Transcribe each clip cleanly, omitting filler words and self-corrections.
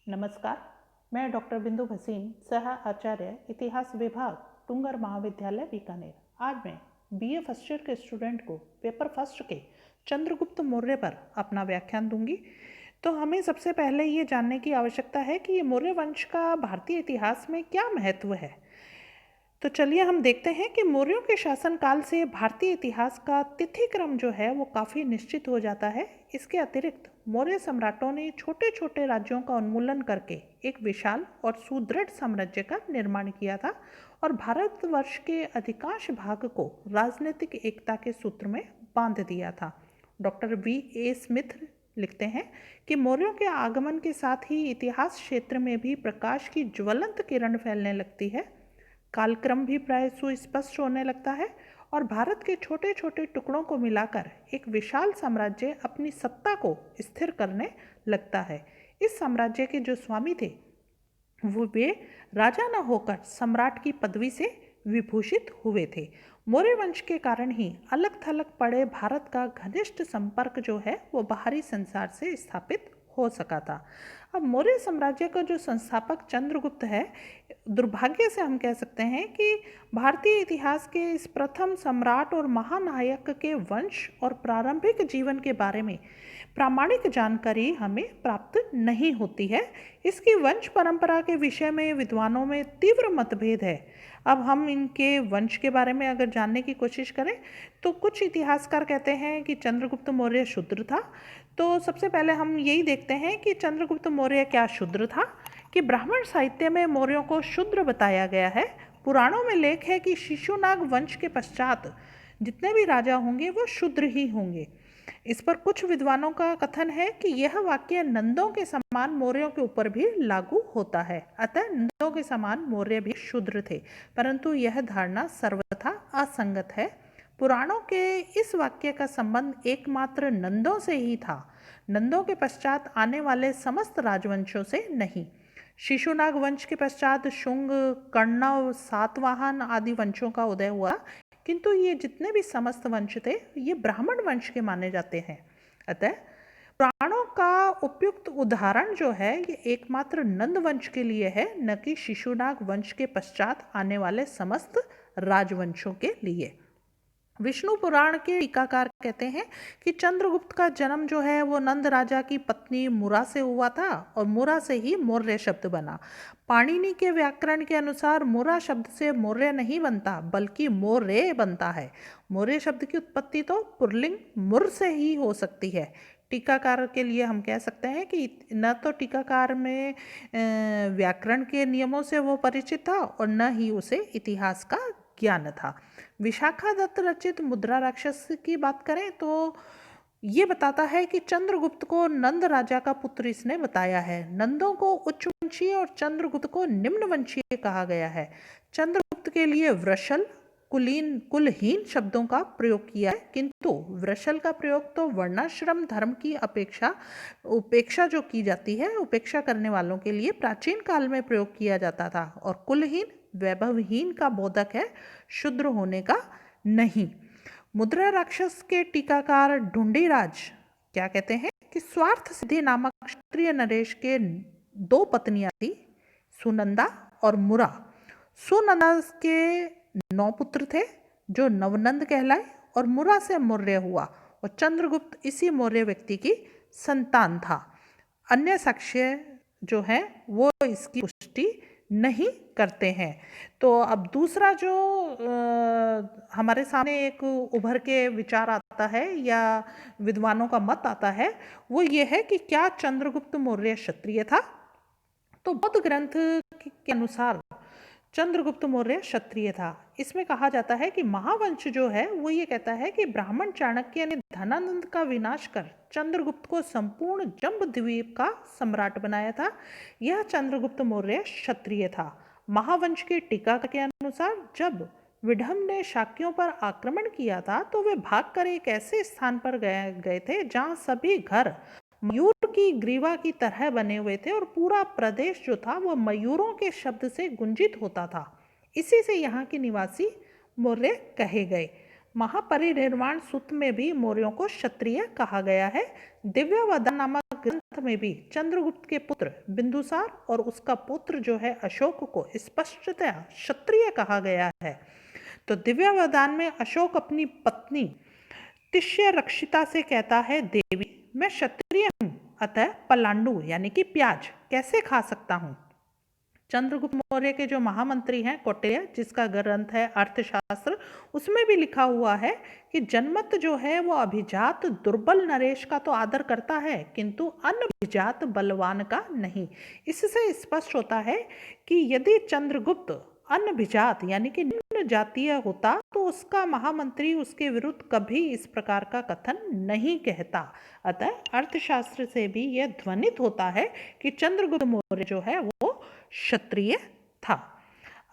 नमस्कार, मैं डॉक्टर बिंदु भसीन, सह आचार्य इतिहास विभाग, टुंगर महाविद्यालय बीकानेर। आज मैं बीए फर्स्ट ईयर के स्टूडेंट को पेपर फर्स्ट के चंद्रगुप्त मौर्य पर अपना व्याख्यान दूंगी। तो हमें सबसे पहले ये जानने की आवश्यकता है कि ये मौर्य वंश का भारतीय इतिहास में क्या महत्व है। तो चलिए हम देखते हैं कि मौर्यों के शासनकाल से भारतीय इतिहास का तिथि क्रम जो है वो काफ़ी निश्चित हो जाता है। इसके अतिरिक्त मौर्य सम्राटों ने छोटे छोटे राज्यों का उन्मूलन करके एक विशाल और सुदृढ़ साम्राज्य का निर्माण किया था और भारतवर्ष के अधिकांश भाग को राजनीतिक एकता के सूत्र में बांध दिया था। Doctor V.A. स्मिथ लिखते हैं कि मौर्यों के आगमन के साथ ही इतिहास क्षेत्र में भी प्रकाश की ज्वलंत किरण फैलने लगती है। कालक्रम भी प्राय सुस्पष्ट होने लगता है और भारत के छोटे छोटे टुकड़ों को मिलाकर एक विशाल साम्राज्य अपनी सत्ता को स्थिर करने लगता है। इस साम्राज्य के जो स्वामी थे वो वे राजा न होकर सम्राट की पदवी से विभूषित हुए थे। मौर्य वंश के कारण ही अलग थलग पड़े भारत का घनिष्ठ संपर्क जो है वो बाहरी संसार से स्थापित हो सका था। अब मौर्य साम्राज्य का जो संस्थापक चंद्रगुप्त है, दुर्भाग्य से हम कह सकते हैं कि भारतीय इतिहास के इस प्रथम सम्राट और महानायक के वंश और प्रारंभिक जीवन के बारे में प्रामाणिक जानकारी हमें प्राप्त नहीं होती है। इसकी वंश परंपरा के विषय में विद्वानों में तीव्र मतभेद है। अब हम इनके वंश के बारे में अगर जानने की कोशिश करें तो कुछ इतिहासकार कहते हैं कि चंद्रगुप्त मौर्य शूद्र था। तो सबसे पहले हम यही देखते हैं कि चंद्रगुप्त मौर्य क्या शूद्र था। कि ब्राह्मण साहित्य में मौर्यों को शूद्र बताया गया है। पुराणों में लेख है कि शिशुनाग वंश के पश्चात जितने भी राजा होंगे वो शूद्र ही होंगे। इस पर कुछ विद्वानों का कथन है कि यह वाक्य नंदों के समान मौर्यों के ऊपर भी लागू होता है। अतः नंदों के समान मौर्य भी शूद्र थे, परंतु यह धारणा सर्वथा असंगत है। पुराणों के इस वाक्य का संबंध एकमात्र नंदों से ही था, नंदों के पश्चात आने वाले समस्त राजवंशों से नहीं। शिशुनाग वंश के पश्चात शुंग, कण्व, सातवाहन आदि वंशों का उदय हुआ, किंतु ये जितने भी समस्त वंश थे ये ब्राह्मण वंश के माने जाते हैं। अतः पुराणों का उपयुक्त उदाहरण जो है ये एकमात्र नंद वंश के लिए है, न कि शिशुनाग वंश के पश्चात आने वाले समस्त राजवंशों के लिए। विष्णु पुराण के टीकाकार कहते हैं कि चंद्रगुप्त का जन्म जो है वो नंद राजा की पत्नी मुरा से हुआ था और मुरा से ही मौर्य शब्द बना। पाणिनि के व्याकरण के अनुसार मुरा शब्द से मौर्य नहीं बनता बल्कि मौर्य बनता है। मौर्य शब्द की उत्पत्ति तो पुल्लिंग मुर से ही हो सकती है। टीकाकार के लिए हम कह सकते हैं कि न तो टीकाकार में व्याकरण के नियमों से वो परिचित था और न ही उसे इतिहास का ज्ञान था। विशाखा दत्त रचित मुद्रा राक्षस की बात करें तो ये बताता है कि चंद्रगुप्त को नंद राजा का पुत्र इसने बताया है। नंदों को उच्च वंशीय और चंद्रगुप्त को निम्न वंशीय कहा गया है। चंद्रगुप्त के लिए वृषल, कुलहीन शब्दों का प्रयोग किया है, किंतु वृषल का प्रयोग तो वर्णाश्रम धर्म की उपेक्षा जो की जाती है, उपेक्षा करने वालों के लिए प्राचीन काल में प्रयोग किया जाता था, और कुलहीन वैभवहीन का बोधक है, शूद्र होने का नहीं। मुद्रा राक्षस के टीकाकार ढूंढीराज क्या कहते हैं कि स्वार्थ सिद्धि नामक क्षत्रिय नरेश के 2 पत्नियां थी, सुनंदा और मुरा। सुनंदा के 9 पुत्र थे जो नवनंद कहलाए और मुरा से मौर्य हुआ और चंद्रगुप्त इसी मौर्य व्यक्ति की संतान था। अन्य साक्ष्य जो है वो इसकी पुष्टि नहीं करते हैं। तो अब दूसरा जो हमारे सामने एक उभर के विचार आता है या विद्वानों का मत आता है वो ये है कि क्या चंद्रगुप्त मौर्य क्षत्रिय था। तो बौद्ध ग्रंथ के अनुसार चंद्रगुप्त मौर्य क्षत्रिय था। इसमें कहा जाता है कि महावंश जो है वो ये कहता है कि ब्राह्मण चाणक्य ने धनानंद का विनाश कर चंद्रगुप्त को संपूर्ण जम्बूद्वीप का सम्राट बनाया था। यह चंद्रगुप्त मौर्य क्षत्रिय था। महावंश के टीका के अनुसार जब विडम्ब ने शाक्यों पर आक्रमण किया था तो वे भागकर एक ऐसे स्थान पर गए थे जहाँ सभी घर मयूर की ग्रीवा की तरह बने हुए थे और पूरा प्रदेश जो था वो मयूरों के शब्द से गुंजित होता था। इसी से यहाँ के निवासी मौर्य कहे गए। महापरिनिर्वाण सूत्र में भी मौर्यों को क्षत्रिय कहा गया है। दिव्यवदन नामक ग्रंथ में भी चंद्रगुप्त के पुत्र बिंदुसार और उसका पुत्र जो है अशोक को स्पष्टतया क्षत्रिय कहा गया है। तो दिव्यावदान में अशोक अपनी पत्नी तिष्य रक्षिता से कहता है, देवी मैं क्षत्रिय हूँ, अतः पलांडु यानी कि प्याज कैसे खा सकता हूँ। चंद्रगुप्त मौर्य के जो महामंत्री हैं कौटिल्य, जिसका ग्रंथ है अर्थशास्त्र, उसमें भी लिखा हुआ है कि जनमत जो है वो अभिजात दुर्बल नरेश का तो आदर करता है, किंतु अनभिजात बलवान का नहीं। इससे स्पष्ट होता है कि यदि चंद्रगुप्त अनभिजात यानी कि निम्न जातीय होता तो उसका महामंत्री उसके विरुद्ध कभी इस प्रकार का कथन नहीं कहता। अतः अर्थशास्त्र से भी यह ध्वनित होता है कि चंद्रगुप्त मौर्य जो है वो क्षत्रिय था।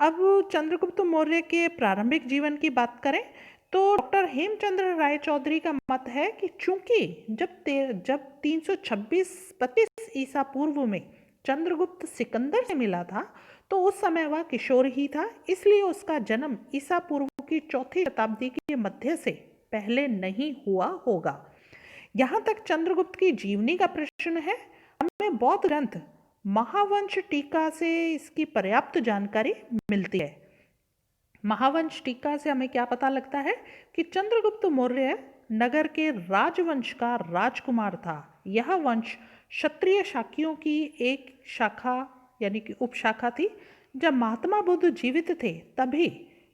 अब चंद्रगुप्त मौर्य के प्रारंभिक जीवन की बात करें तो डॉक्टर हेमचंद्र राय चौधरी का मत है कि चूंकि जब 326 ईसा पूर्व में चंद्रगुप्त सिकंदर से मिला था तो उस समय वह किशोर ही था, इसलिए उसका जन्म ईसा पूर्व की 4वीं शताब्दी के मध्य से पहले नहीं हुआ होगा। यहाँ तक चंद्रगुप्त की जीवनी का प्रश्न है। हमें बौद्ध ग्रंथ महावंश टीका से इसकी पर्याप्त जानकारी मिलती है। महावंश टीका से हमें क्या पता लगता है कि चंद्रगुप्त मौर्य नगर के राजवंश का राजकुमार था। यह वंश क्षत्रिय शाक्यों की एक शाखा यानी कि उपशाखा थी। जब महात्मा बुद्ध जीवित थे तभी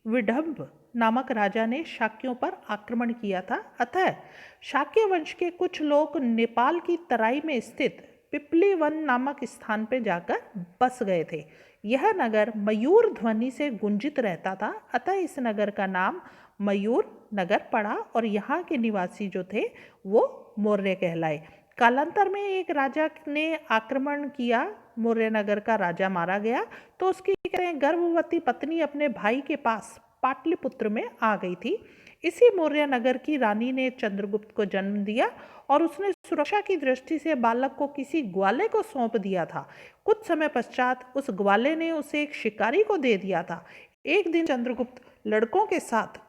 विदर्भ नामक राजा ने शाक्यों पर आक्रमण किया था। अतः शाक्य वंश के कुछ लोग नेपाल की तराई में स्थित पिपली वन नामक स्थान पर जाकर बस गए थे। यह नगर मयूर ध्वनि से गुंजित रहता था, अतः इस नगर का नाम मयूर नगर पड़ा और यहाँ के निवासी जो थे वो मौर्य कहलाए। कालांतर में एक राजा ने आक्रमण किया, मौर्य नगर का राजा मारा गया तो उसकी गर्भवती पत्नी अपने भाई के पास पाटलिपुत्र में आ गई थी। इसी मौर्य नगर की रानी ने चंद्रगुप्त को जन्म दिया और उसने सुरक्षा की दृष्टि से बालक को किसी ग्वाले को सौंप दिया था। कुछ समय पश्चात उस ग्वाले ने उसे एक शिकारी को दे दिया था। एक दिन चंद्रगुप्त लड़कों के साथ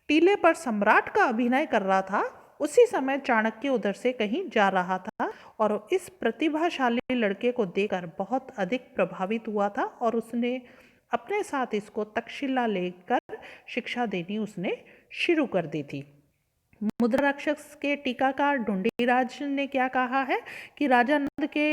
टीले पर सम्राट का अभिनय कर रहा था। उसी समय चाणक्य उधर से कहीं जा रहा था और इस प्रतिभाशाली लड़के को देखकर बहुत अधिक प्रभावित हुआ था और उसने अपने साथ इसको तक्षशिला लेकर शिक्षा देनी उसने शुरू कर दी थी। मुद्राक्षस के टीकाकार ढूंढीराज ने क्या कहा है कि राजा नंद के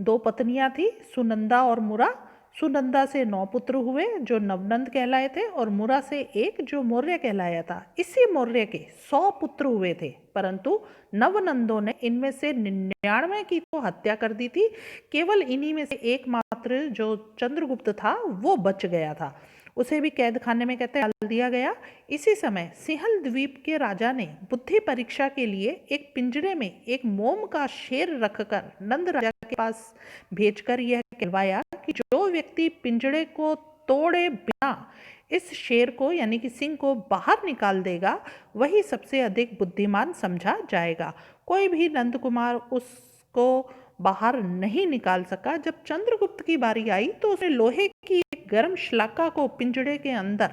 2 पत्नियां थी, सुनंदा और मुरा। सुनंदा से 9 पुत्र हुए जो नवनंद कहलाए थे और मुरा से 1 जो मौर्य कहलाया था। इसी मौर्य के 100 पुत्र हुए थे, परंतु नवनंदों ने इनमें से 99 की तो हत्या कर दी थी। केवल इन्हीं में से एकमात्र जो चंद्रगुप्त था वो बच गया था। उसे भी कैद खाने में कहते डाल दिया गया। इसी समय सिंहल द्वीप के राजा ने बुद्धि परीक्षा के लिए एक पिंजरे में एक मोम का शेर रखकर नंद राजा के पास भेजकर यह कहवाया कि जो व्यक्ति पिंजरे को तोड़े बिना इस शेर को यानी कि सिंह को बाहर निकाल देगा वही सबसे अधिक बुद्धिमान समझा जाएगा। कोई भी नंद कुमार उसको बाहर नहीं निकाल सका। जब चंद्रगुप्त की बारी आई तो उसने लोहे की एक गर्म शलाका को पिंजरे के अंदर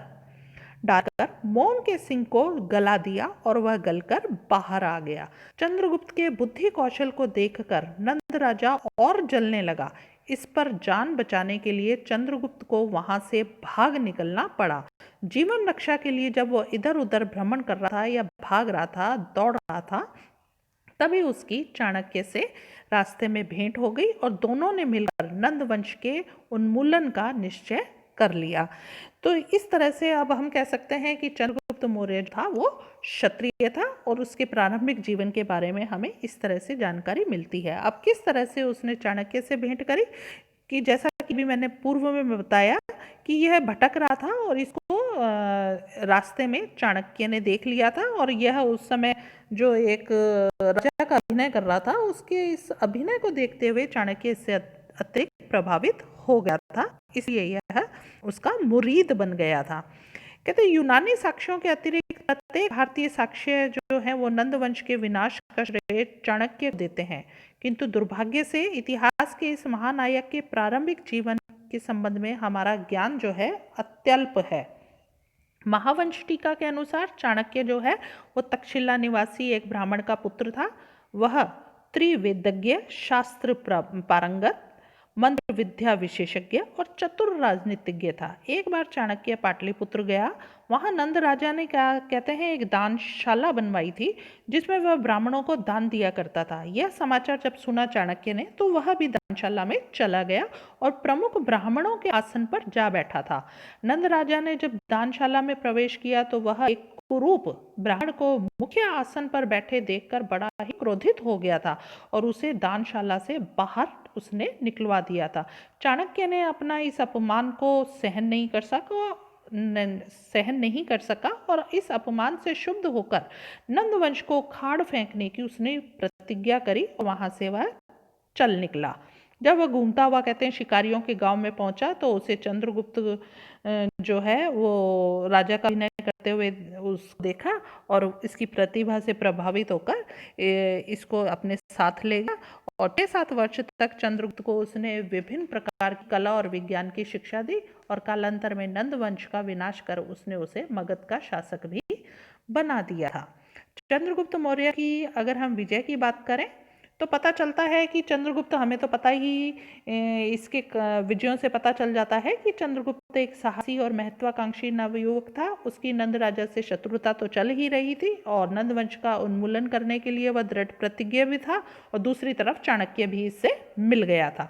डालकर मोम के सिंह को गला दिया और वह गलकर बाहर आ गया। चंद्रगुप्त के बुद्धि कौशल को देखकर नंद राजा और जलने लगा। इस पर जान बचाने के लिए चंद्रगुप्त को वहां से भाग निकलना पड़ा। जीवन रक्षा के लिए जब वह इधर उधर भ्रमण कर रहा था या भाग रहा था, दौड़ रहा था, तभी उसकी चाणक्य से रास्ते में भेंट हो गई और दोनों ने मिलकर नंद वंश के उन्मूलन का निश्चय कर लिया। तो इस तरह से अब हम कह सकते हैं कि चंद्रगुप्त मौर्य था वो क्षत्रिय था और उसके प्रारंभिक जीवन के बारे में हमें इस तरह से जानकारी मिलती है। अब किस तरह से उसने चाणक्य से भेंट करी कि जैसा कि भी मैंने पूर्व में बताया कि यह भटक रहा था और इसको रास्ते में चाणक्य ने देख लिया था और यह उस समय जो एक राजा का अभिनय कर रहा था उसके इस अभिनय को देखते हुए चाणक्य इससे अतिरिक्त प्रभावित हो गया था, इसलिए यह उसका मुरीद बन गया था। कहते यूनानी साक्ष्यों के अतिरिक्त प्रत्येक भारतीय साक्ष्य जो है वो नंद वंश के विनाश का श्रेय चाणक्य को देते हैं, किंतु दुर्भाग्य से इतिहास के इस महानायक के प्रारंभिक जीवन के संबंध में हमारा ज्ञान जो है अत्यल्प है। महावंश टीका के अनुसार चाणक्य जो है वो तक्षशिला निवासी एक ब्राह्मण का पुत्र था। वह त्रिवेदज्ञ, शास्त्र पारंगत, मंत्र विद्या विशेषज्ञ और चतुर राजनीतिज्ञ था। एक बार चाणक्य पाटलिपुत्र गया। वहां नंद राजा ने क्या कहते हैं एक दानशाला बनवाई थी जिसमें वह ब्राह्मणों को दान दिया करता था। यह समाचार जब सुना चाणक्य ने तो वह भी दानशाला में चला गया और प्रमुख ब्राह्मणों के आसन पर जा बैठा था। नंद राजा ने जब दानशाला में प्रवेश किया तो वह एक कुरूप ब्राह्मण को मुख्य आसन पर बैठे देखकर बड़ा ही क्रोधित हो गया था और उसे दानशाला से बाहर उसने निकलवा दिया था। चाणक्य ने अपना इस अपमान को सहन नहीं कर सका और इस अपमान से क्षुब्ध होकर नंदवंश को खाड़ फेंकने की उसने प्रतिज्ञा करी और वहां से वह चल निकला। जब वह घूमता हुआ कहते हैं शिकारियों के गांव में पहुंचा तो उसे चंद्रगुप्त जो है वो राजा का अभिनय करते हुए देखा और इसकी प्रतिभा से प्रभावित होकर इसको अपने साथ ले गया और 6-7 वर्ष तक चंद्रगुप्त को उसने विभिन्न प्रकार की कला और विज्ञान की शिक्षा दी और कालांतर में नंद वंश का विनाश कर उसने उसे मगध का शासक भी बना दिया था। चंद्रगुप्त मौर्य की अगर हम विजय की बात करें तो पता चलता है कि चंद्रगुप्त, हमें तो पता ही इसके विजयों से पता चल जाता है कि चंद्रगुप्त एक साहसी और महत्वाकांक्षी नवयुवक था। उसकी नंद राजा से शत्रुता तो चल ही रही थी और नंद वंश का उन्मूलन करने के लिए वह दृढ़ प्रतिज्ञ भी था और दूसरी तरफ चाणक्य भी इससे मिल गया था।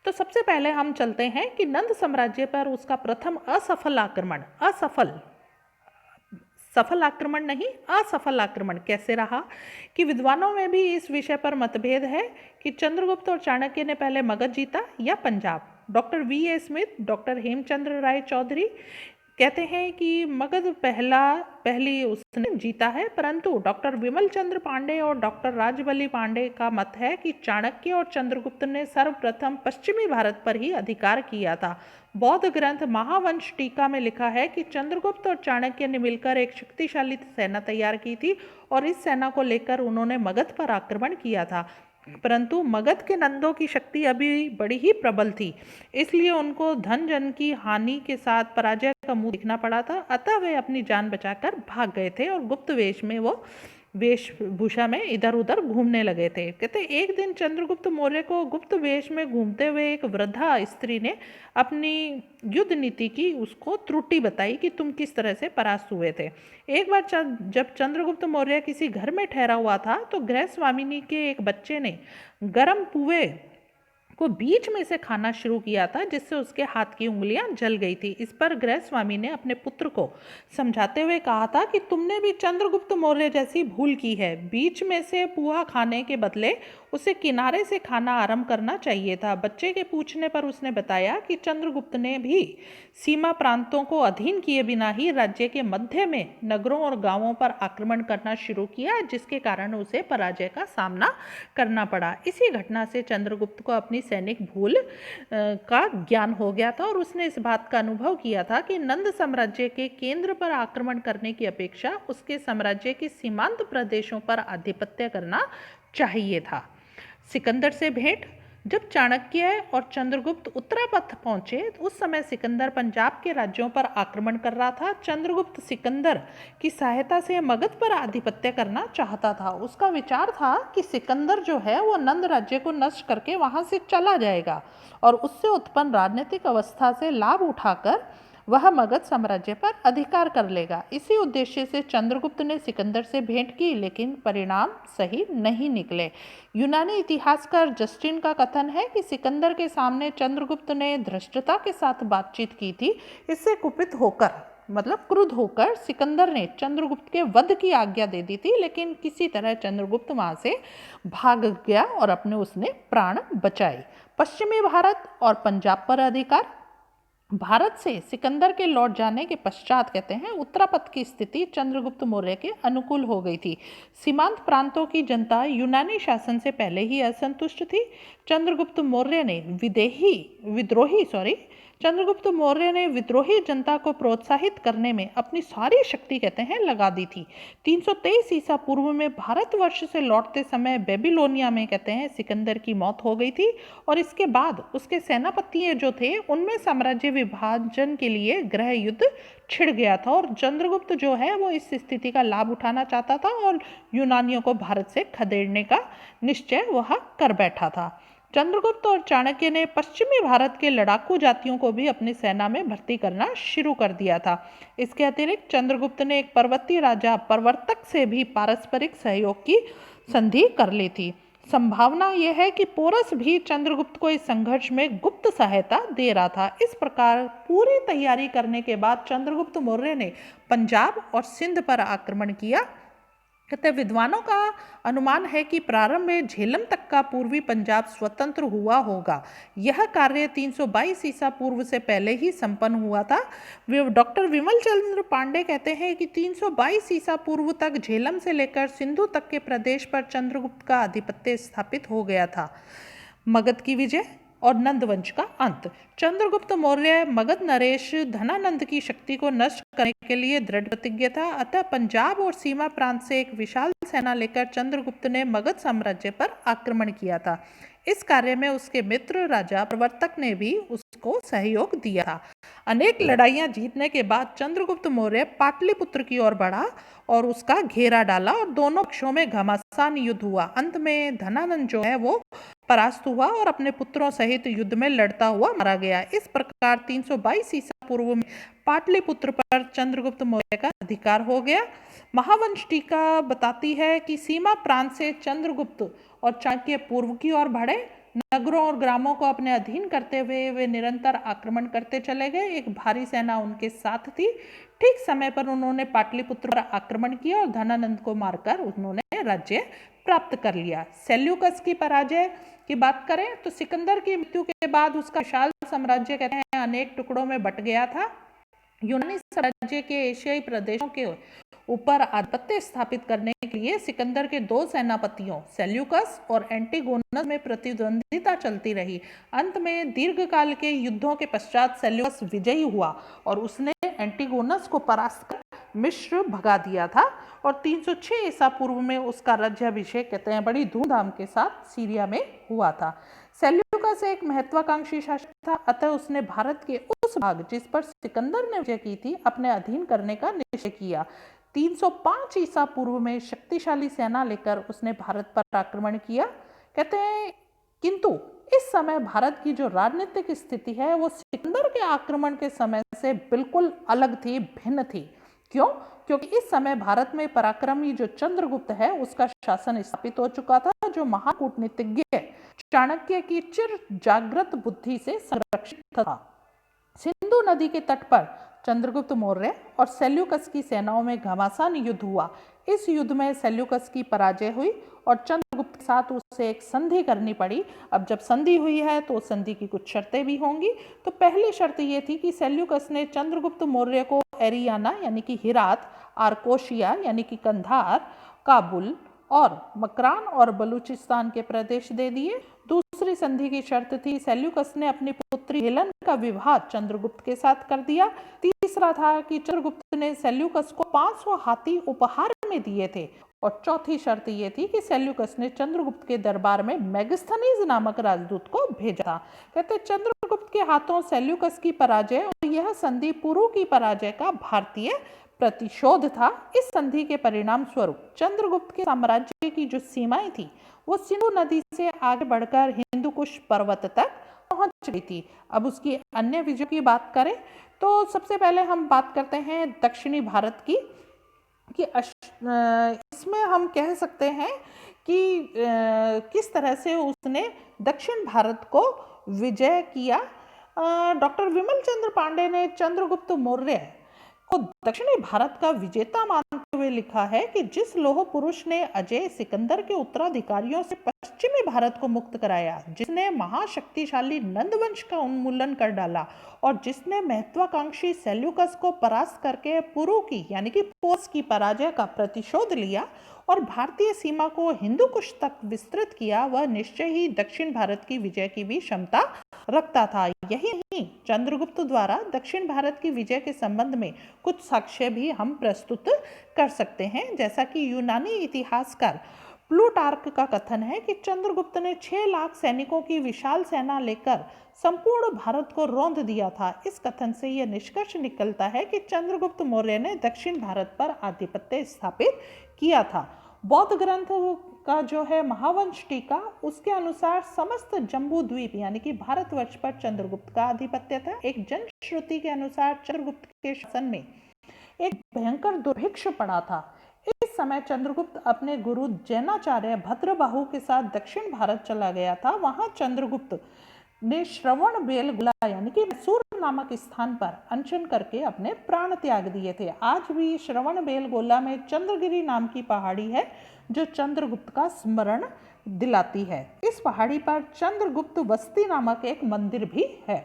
तो सबसे पहले हम चलते हैं कि नंद साम्राज्य पर उसका प्रथम असफल आक्रमण कैसे रहा कि विद्वानों में भी इस विषय पर मतभेद है कि चंद्रगुप्त और चाणक्य ने पहले मगध जीता या Punjab. Doctor V.A. Smith, doctor Hemchandra Ray Chaudhuri कहते हैं कि मगध पहली उसने जीता है, परंतु डॉक्टर विमल चंद्र पांडे और डॉक्टर राजबली पांडे का मत है कि चाणक्य और चंद्रगुप्त ने सर्वप्रथम पश्चिमी भारत पर ही अधिकार किया था। बौद्ध ग्रंथ महावंश टीका में लिखा है कि चंद्रगुप्त और चाणक्य ने मिलकर एक शक्तिशाली सेना तैयार की थी और इस सेना को लेकर उन्होंने मगध पर आक्रमण किया था, परंतु मगध के नंदों की शक्ति अभी बड़ी ही प्रबल थी, इसलिए उनको धन जन की हानि के साथ पराजय का मुंह देखना पड़ा था। अतः वे अपनी जान बचाकर भाग गए थे और गुप्त वेशभूषा में इधर उधर घूमने लगे थे। कहते एक दिन चंद्रगुप्त मौर्य को गुप्त वेश में घूमते हुए एक वृद्धा स्त्री ने अपनी युद्ध नीति की उसको त्रुटि बताई कि तुम किस तरह से परास्त हुए थे। एक बार जब चंद्रगुप्त मौर्य किसी घर में ठहरा हुआ था तो गृह स्वामिनी के एक बच्चे ने गर्म पुए को बीच में से खाना शुरू किया था, जिससे उसके हाथ की उंगलियां जल गई थी। इस पर गृह स्वामी ने अपने पुत्र को समझाते हुए कहा था कि तुमने भी चंद्रगुप्त मौर्य जैसी भूल की है। बीच में से पुआ खाने के बदले उसे किनारे से खाना आरंभ करना चाहिए था। बच्चे के पूछने पर उसने बताया कि चंद्रगुप्त ने भी सीमा प्रांतों को अधीन किए बिना ही राज्य के मध्य में नगरों और गांवों पर आक्रमण करना शुरू किया, जिसके कारण उसे पराजय का सामना करना पड़ा। इसी घटना से चंद्रगुप्त को अपनी सैनिक भूल का ज्ञान हो गया था और उसने इस बात का अनुभव किया था कि नंद साम्राज्य के केंद्र पर आक्रमण करने की अपेक्षा उसके साम्राज्य के सीमांत प्रदेशों पर आधिपत्य करना चाहिए था। सिकंदर से भेंट। जब चाणक्य और चंद्रगुप्त उत्तरापथ पहुंचे उस समय सिकंदर पंजाब के राज्यों पर आक्रमण कर रहा था। चंद्रगुप्त सिकंदर की सहायता से मगध पर आधिपत्य करना चाहता था। उसका विचार था कि सिकंदर जो है वो नंद राज्य को नष्ट करके वहां से चला जाएगा और उससे उत्पन्न राजनीतिक अवस्था से लाभ उठाकर वह मगध साम्राज्य पर अधिकार कर लेगा। इसी उद्देश्य से चंद्रगुप्त ने सिकंदर से भेंट की, लेकिन परिणाम सही नहीं निकले। यूनानी इतिहासकार जस्टिन का कथन है कि सिकंदर के सामने चंद्रगुप्त ने धृष्टता के साथ बातचीत की थी। इससे कुपित होकर क्रुद्ध होकर सिकंदर ने चंद्रगुप्त के वध की आज्ञा दे दी थी, लेकिन किसी तरह चंद्रगुप्त वहां से भाग गया और उसने प्राण बचाए। पश्चिमी भारत और पंजाब पर अधिकार। भारत से सिकंदर के लौट जाने के पश्चात कहते हैं उत्तरापथ की स्थिति चंद्रगुप्त मौर्य के अनुकूल हो गई थी। सीमांत प्रांतों की जनता यूनानी शासन से पहले ही असंतुष्ट थी। चंद्रगुप्त मौर्य ने विद्रोही जनता को प्रोत्साहित करने में अपनी सारी शक्ति लगा दी थी। 323 ईसा पूर्व में भारतवर्ष से लौटते समय बेबीलोनिया में सिकंदर की मौत हो गई थी और इसके बाद उसके सेनापति जो थे उनमें साम्राज्य विभाजन के लिए गृह युद्ध छिड़ गया था और चंद्रगुप्त जो है वो इस स्थिति का लाभ उठाना चाहता था और यूनानियों को भारत से खदेड़ने का निश्चय वह कर बैठा था। चंद्रगुप्त और चाणक्य ने पश्चिमी भारत के लड़ाकू जातियों को भी अपनी सेना में भर्ती करना शुरू कर दिया था। इसके अतिरिक्त चंद्रगुप्त ने एक पर्वतीय राजा प्रवर्तक से भी पारस्परिक सहयोग की संधि कर ली थी। संभावना यह है कि पोरस भी चंद्रगुप्त को इस संघर्ष में गुप्त सहायता दे रहा था। इस प्रकार पूरी तैयारी करने के बाद चंद्रगुप्त मौर्य ने पंजाब और सिंध पर आक्रमण किया। कहते विद्वानों का अनुमान है कि प्रारंभ में झेलम तक का पूर्वी पंजाब स्वतंत्र हुआ होगा। यह कार्य 322 ईसा पूर्व से पहले ही संपन्न हुआ था। डॉक्टर विमल चंद्र पांडे कहते हैं कि 322 ईसा पूर्व तक झेलम से लेकर सिंधु तक के प्रदेश पर चंद्रगुप्त का आधिपत्य स्थापित हो गया था। मगध की विजय और नंदवंश का अंत। चंद्रगुप्त मौर्य मगध नरेश धनानंद की शक्ति को नष्ट करने के लिए दृढ़ प्रतिज्ञ था। अतः पंजाब और सीमा प्रांत से एक विशाल सेना लेकर चंद्रगुप्त ने मगध साम्राज्य पर आक्रमण किया था। इस कार्य में उसके मित्र राजा प्रवर्तक ने भी उसको सहयोग दिया था। अनेक लड़ाइयां जीतने के बाद चंद्रगुप्त मौर्य पाटलिपुत्र की ओर बढ़ा और उसका घेरा डाला और दोनों पक्षों में घमासान युद्ध हुआ। अंत में धनानंद जो है वो परास्त हुआ और अपने पुत्रों सहित युद्ध में लड़ता हुआ मारा गया। इस प्रकार 322 ईसा पूर्व में पाटलिपुत्र पर चंद्रगुप्त मौर्य का अधिकार हो गया। महावंश टीका बताती है कि सीमा प्रांत से चंद्रगुप्त और चाणक्य पूर्व की ओर बढ़े। नगरों और ग्रामों को अपने अधीन करते हुए वे निरंतर आक्रमण करते चले गए। एक भारी सेना उनके साथ थी। ठीक समय पर उन्होंने पाटलिपुत्र पर आक्रमण किया और धनानंद को मारकर उन्होंने राज्य प्राप्त कर लिया। सेल्यूकस की पराजय की बात करें तो सिकंदर की मृत्यु के बाद उसका विशाल साम्राज्य कहते हैं अनेक टुकड़ों में बट गया था। यूनानी साम्राज्य के एशियाई प्रदेशों के ऊपर आधिपत्य स्थापित करने के लिए सिकंदर के दो सेनापतियों सेल्यूकस और एंटीगोनस में प्रतिद्वंदिता चलती रही। अंत में दीर्घकाल के युद्धों के पश्चात सेल्यूकस विजयी हुआ और उसने एंटीगोनस को परास्त कर मिस्र भगा दिया था और 306 ईसा पूर्व में उसका राज्याभिषेक कहते हैं बड़ी धूमधाम के साथ सीरिया में हुआ था। सेल्यूकस एक महत्वाकांक्षी शासक था, अतः उसने भारत के उस भाग जिस पर सिकंदर ने विजय की थी अपने अधीन करने का निश्चय किया। 305 ईसा पूर्व में शक्तिशाली सेना लेकर उसने भारत पर आक्रमण किया। कहते हैं किंतु इस समय भारत की जो राजनीतिक स्थिति है वो सिकंदर के आक्रमण के समय से बिल्कुल अलग थी, भिन्न थी। क्यों? क्योंकि इस समय भारत में पराक्रमी जो चंद्रगुप्त है उसका शासन स्थापित हो चुका था, जो महाकूटनीतिज्ञ चाणक्य की चिर जागृत बुद्धि से संरक्षित था। सिंधु नदी के तट पर चंद्रगुप्त मौर्य और सेल्यूकस की सेनाओं में घमासान युद्ध हुआ। इस युद्ध में सेल्यूकस की पराजय हुई और चंद्रगुप्त के साथ उसे एक संधि करनी पड़ी। अब जब संधि हुई है तो संधि की कुछ शर्तें भी होंगी। तो पहली शर्त ये थी कि सेल्यूकस ने चंद्रगुप्त मौर्य को एरियाना यानी कि हिरात, आर्कोशिया यानी कि कंधार, काबुल और मकरान और बलूचिस्तान के प्रदेश दे दिए। दूसरी संधि की शर्त थी सेल्यूकस ने अपनी पुत्री हेलन का विवाह चंद्रगुप्त के साथ कर दिया। तीसरा था कि चंद्रगुप्त ने सेल्यूकस को 500 हाथी उपहार में दिए थे और चौथी शर्त ये थी कि सेल्यूकस ने चंद्रगुप्त के दरबार में मेगास्थनीज नामक राजदूत को भेजा था। कहते चंद्रगुप्त के हाथों सेल्यूकस की पराजय और यह संधि पुरु की पराजय का भारतीय प्रतिशोध था। इस संधि के परिणाम स्वरूप चंद्रगुप्त के साम्राज्य की जो सीमाएं थी वो सिंधु नदी से आगे बढ़कर हिंदुकुश पर्वत तक पहुंच गई थी। अब उसकी अन्य विजयों की बात करें तो सबसे पहले हम बात करते हैं दक्षिणी भारत की कि इसमें हम कह सकते हैं कि किस तरह से उसने दक्षिण भारत को विजय किया। डॉक्टर विमल चंद्र पांडे ने चंद्रगुप्त मौर्य को दक्षिणी भारत का विजेता मानते हुए लिखा है कि जिस लोह पुरुष ने अजय सिकंदर के उत्तराधिकारियों से पश्चिमी भारत को मुक्त कराया, जिसने महाशक्तिशाली नंदवंश का उन्मूलन कर डाला और जिसने महत्वाकांक्षी सेल्यूकस को परास्त करके पुरु की यानी कि पोस की पराजय का प्रतिशोध लिया और भारतीय सीमा को हिंदुकुश तक विस्तृत किया, वह निश्चय ही दक्षिण भारत की विजय की भी क्षमता रखता था। यही नहीं, चंद्रगुप्त द्वारा दक्षिण भारत की विजय के संबंध में कुछ साक्ष्य भी हम प्रस्तुत कर सकते हैं। जैसा कि यूनानी इतिहासकार प्लूटार्क का कथन है कि चंद्रगुप्त ने 6 लाख सैनिकों की विशाल सेना लेकर संपूर्ण भारत को रौंद दिया था। इस कथन से यह निष्कर्ष निकलता है कि चंद्रगुप्त मौर्य ने दक्षिण भारत पर आधिपत्य स्थापित किया था। बौद्ध ग्रंथ का जो है महावंश टीका, उसके अनुसार समस्त जम्बू द्वीप यानी कि भारतवर्ष पर चंद्रगुप्त का आधिपत्य था। एक जनश्रुति के अनुसार चंद्रगुप्त के शासन में एक भयंकर दुर्भिक्ष पड़ा था। इस समय चंद्रगुप्त अपने गुरु जैनाचार्य भद्रबाहु के साथ दक्षिण भारत चला गया था। वहां चंद्रगुप्त ने श्रवण बेलगोला यानी कि मैसूर नामक स्थान पर अनशन करके अपने प्राण त्याग दिए थे। आज भी श्रवण बेलगोला में चंद्रगिरी नाम की पहाड़ी है जो चंद्रगुप्त का स्मरण दिलाती है। इस पहाड़ी पर चंद्रगुप्त बस्ती नामक एक मंदिर भी है।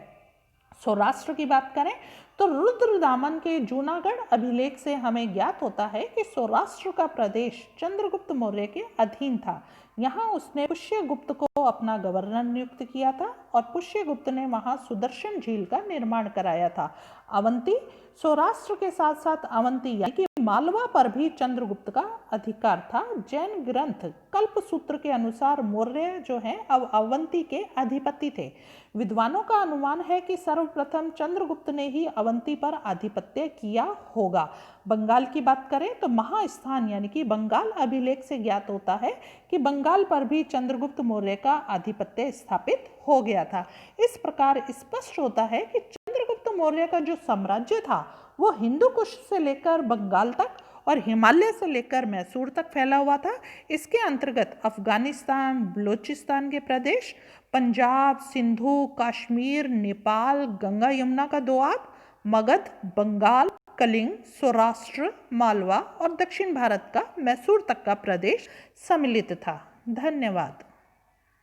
सौराष्ट्र की बात करें तो रुद्रदामन के जूनागढ़ अभिलेख से हमें ज्ञात होता है कि सौराष्ट्र का प्रदेश चंद्रगुप्त मौर्य के अधीन था। यहाँ उसने पुष्यगुप्त को अपना गवर्नर नियुक्त किया था और पुष्यगुप्त ने वहाँ सुदर्शन झील का निर्माण कराया था। अवंती, सौराष्ट्र के साथ साथ अवंती यानी कि मालवा पर भी चंद्रगुप्त का अधिकार था। जैन ग्रंथ कल्पसूत्र के अनुसार मौर्य जो है अब अवंती के अधिपति थे। विद्वानों का अनुमान है कि सर्वप्रथम चंद्रगुप्त ने ही अवंती पर आधिपत्य किया होगा। बंगाल की बात करें तो महास्थान यानी कि बंगाल अभिलेख से ज्ञात होता है कि बंगाल पर भी चंद्रगुप्त मौर्य का आधिपत्य स्थापित हो गया था। इस प्रकार स्पष्ट होता है कि चंद्रगुप्त मौर्य का जो साम्राज्य था वो हिंदू कुश से लेकर बंगाल तक और हिमालय से लेकर मैसूर तक फैला हुआ था। इसके अंतर्गत अफगानिस्तान, बलूचिस्तान के प्रदेश, पंजाब, सिंधु, कश्मीर, नेपाल, गंगा यमुना का दोआब, मगध, बंगाल, कलिंग, सौराष्ट्र, मालवा और दक्षिण भारत का मैसूर तक का प्रदेश सम्मिलित था। धन्यवाद।